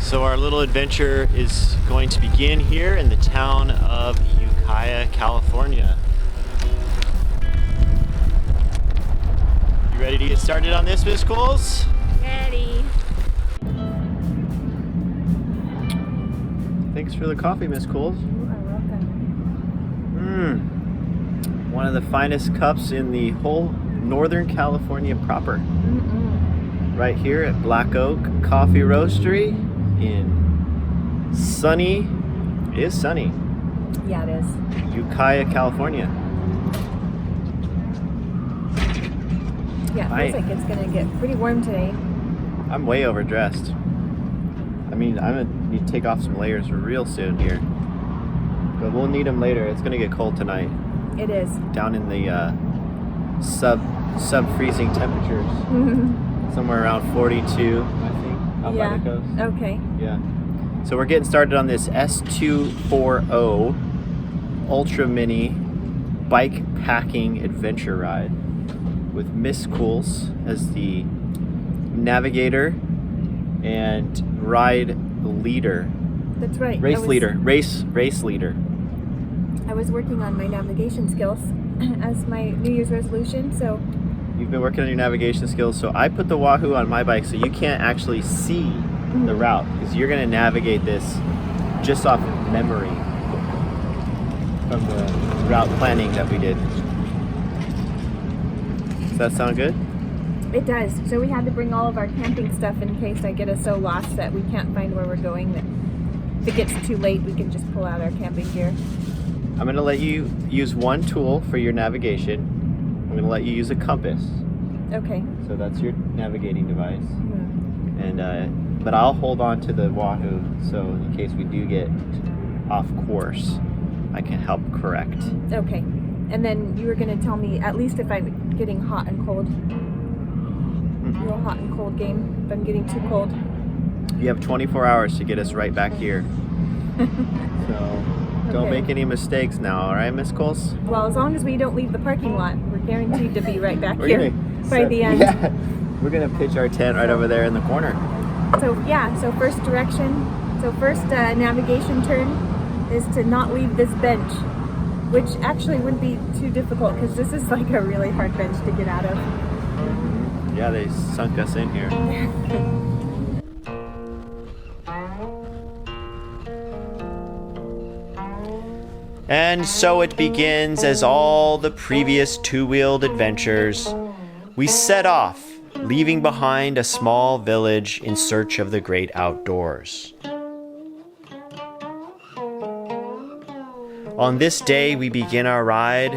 So our little adventure is going to begin here in the town of Ukiah, California. You ready to get started on this, Miss Coles? Ready. Thanks for the coffee, Miss Coles. You are welcome. One of the finest cups in the whole Northern California proper. Right here at Black Oak Coffee Roastery in sunny, it is sunny. Yeah, it is. Ukiah, California. Yeah, it feels like it's gonna get pretty warm today. I'm way overdressed. I mean, I'm gonna need to take off some layers real soon here. But we'll need them later. It's gonna get cold tonight. It is. Down in the sub-freezing temperatures. Somewhere around 42, I think, out by the coast. Okay. Yeah. So we're getting started on this S240 Ultra Mini bike packing adventure ride with Miss Coles as the navigator and ride leader. That's right. Race leader. I was working on my navigation skills as my New Year's resolution, so. You've been working on your navigation skills, so I put the Wahoo on my bike so you can't actually see the route, because you're going to navigate this just off of memory from the route planning that we did. Does that sound good? It does. So we had to bring all of our camping stuff in case I get us so lost that we can't find where we're going, that if it gets too late we can just pull out our camping gear. I'm going to let you use one tool for your navigation. I'm going to let you use a compass. Okay. So that's your navigating device. And but I'll hold on to the Wahoo, so in case we do get off course, I can help correct. Okay. And then you were going to tell me at least if I'm getting hot and cold. Real hot and cold game. If I'm getting too cold. You have 24 hours to get us right back here. So don't make any mistakes now, all right, Miss Coles? Well, as long as we don't leave the parking lot, we're guaranteed to be right back here by the end. Yeah, we're gonna pitch our tent right over there in the corner. So yeah, so first navigation turn is to not leave this bench, which actually wouldn't be too difficult because this is like a really hard bench to get out of. Yeah, they sunk us in here. And so it begins as all the previous two-wheeled adventures. We set off, leaving behind a small village in search of the great outdoors. On this day, we begin our ride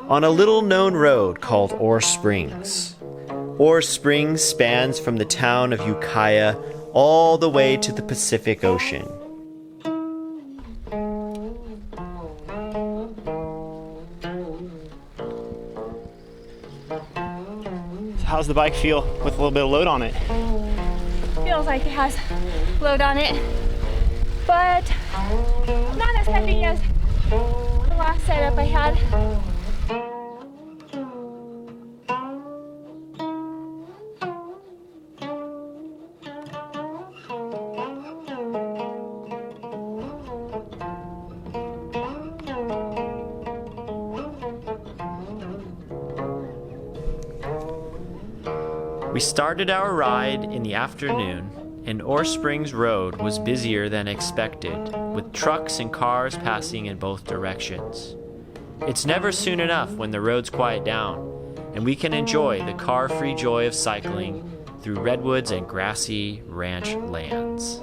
on a little-known road called Ore Springs. Ore Springs spans from the town of Ukiah all the way to the Pacific Ocean. How's the bike feel with a little bit of load on it? Feels like it has load on it, but not as heavy as the last setup I had. We started our ride in the afternoon, and Ore Springs Road was busier than expected, with trucks and cars passing in both directions. It's never soon enough when the roads quiet down, and we can enjoy the car-free joy of cycling through redwoods and grassy ranch lands.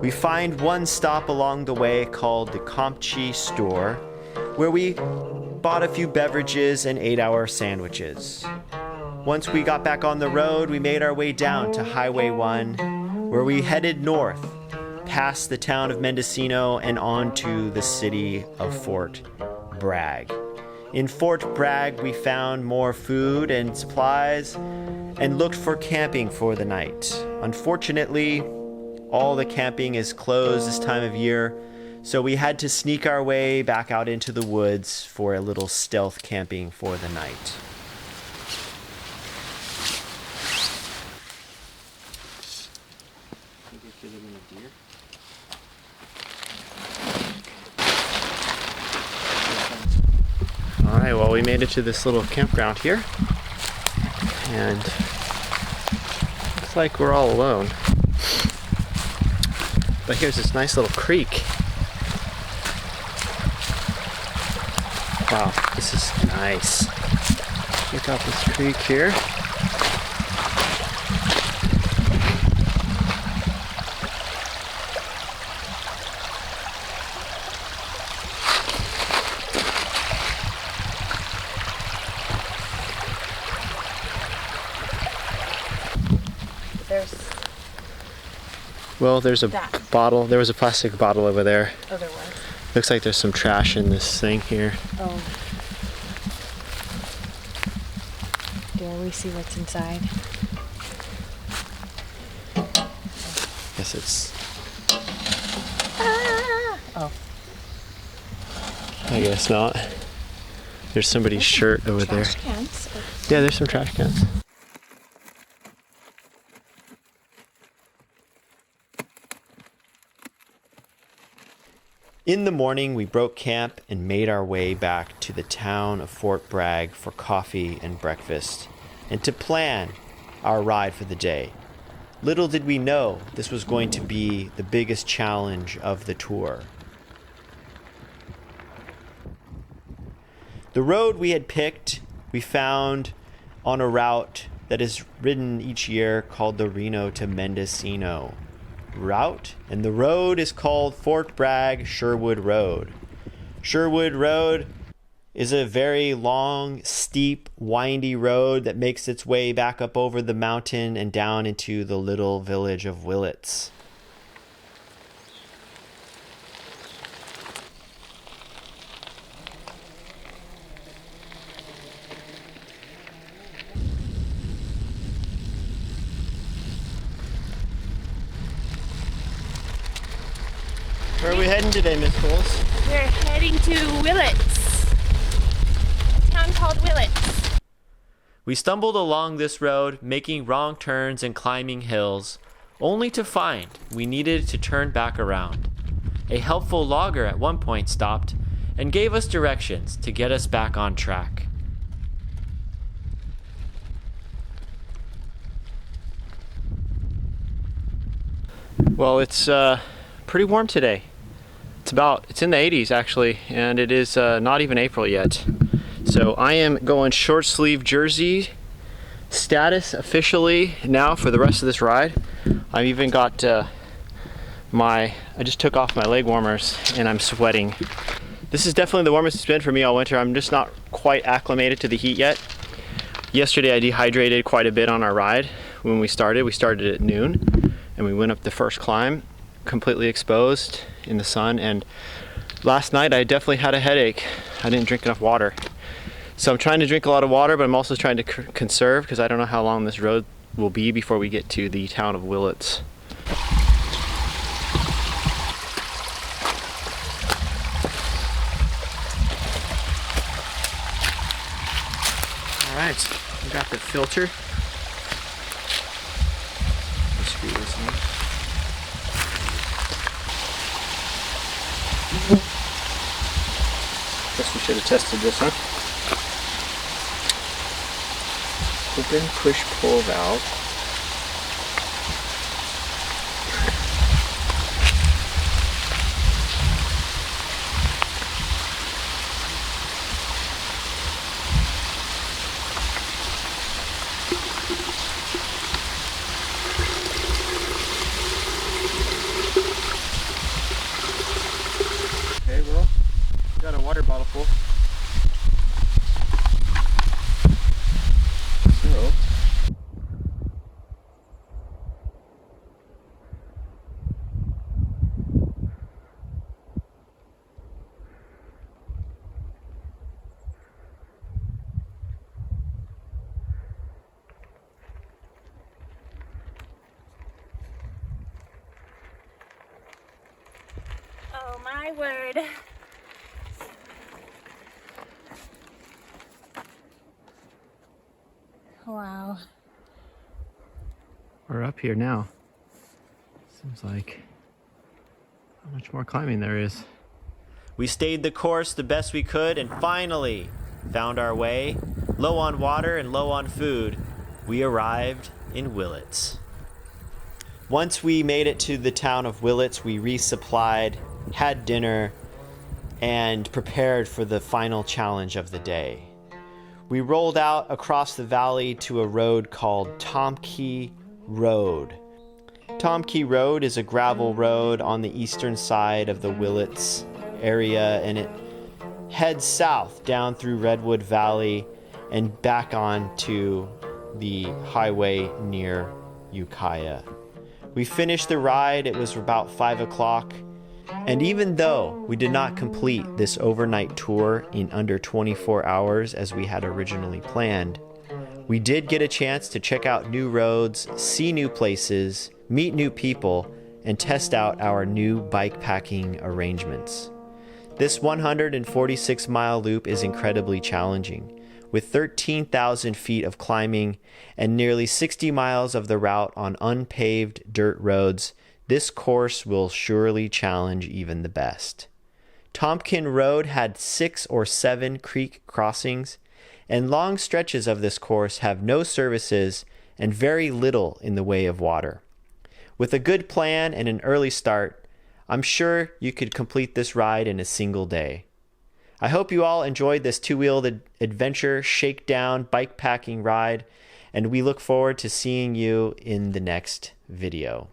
We find one stop along the way called the Compchi store, where we bought a few beverages and ate our sandwiches. Once we got back on the road, we made our way down to Highway 1, where we headed north, past the town of Mendocino and on to the city of Fort Bragg. In Fort Bragg, we found more food and supplies and looked for camping for the night. Unfortunately, all the camping is closed this time of year, so we had to sneak our way back out into the woods for a little stealth camping for the night. All right, well, we made it to this little campground here, and looks like we're all alone. But here's this nice little creek. Wow, this is nice. Check out this creek here. Well, there's a bottle. There was a plastic bottle over there. Oh, there was. Looks like there's some trash in this thing here. Oh. Dare we see what's inside? Guess it's... Ah! Oh. I guess not. There's somebody's shirt over there. Trash cans. Yeah, there's some trash cans. In the morning, we broke camp and made our way back to the town of Fort Bragg for coffee and breakfast, and to plan our ride for the day. Little did we know this was going to be the biggest challenge of the tour. The road we had picked, we found on a route that is ridden each year called the Reno to Mendocino route, and the road is called Fort Bragg Sherwood Road. Sherwood Road is a very long, steep, windy road that makes its way back up over the mountain and down into the little village of Willits. Where are we heading today, Miss Coles? We're heading to Willits. A town called Willits. We stumbled along this road, making wrong turns and climbing hills, only to find we needed to turn back around. A helpful logger at one point stopped and gave us directions to get us back on track. Well, it's pretty warm today. It's in the 80s actually, and it is not even April yet. So I am going short sleeve jersey status officially now for the rest of this ride. I've even got I just took off my leg warmers and I'm sweating. This is definitely the warmest it's been for me all winter. I'm just not quite acclimated to the heat yet. Yesterday I dehydrated quite a bit on our ride when we started. We started at noon and we went up the first climb completely exposed in the sun, and last night I definitely had a headache. I didn't drink enough water. So I'm trying to drink a lot of water, but I'm also trying to conserve because I don't know how long this road will be before we get to the town of Willits. All right, we got the filter. Screw this in. Guess we should have tested this, huh? Open, push, pull valve. Oh my word. Wow. We're up here now. Seems like how much more climbing there is. We stayed the course the best we could and finally found our way. Low on water and low on food, we arrived in Willits. Once we made it to the town of Willits, we resupplied, had dinner, and prepared for the final challenge of the day. We rolled out across the valley to a road called Tomkey Road. Tomkey Road is a gravel road on the eastern side of the Willits area, and it heads south down through Redwood Valley and back on to the highway near Ukiah. We finished the ride. It was about 5 o'clock. And even though we did not complete this overnight tour in under 24 hours as we had originally planned, we did get a chance to check out new roads, see new places, meet new people, and test out our new bikepacking arrangements. This 146-mile loop is incredibly challenging. With 13,000 feet of climbing and nearly 60 miles of the route on unpaved dirt roads, this course will surely challenge even the best. Tompkin Road had 6 or 7 creek crossings, and long stretches of this course have no services and very little in the way of water. With a good plan and an early start, I'm sure you could complete this ride in a single day. I hope you all enjoyed this two-wheeled adventure shakedown bikepacking ride, and we look forward to seeing you in the next video.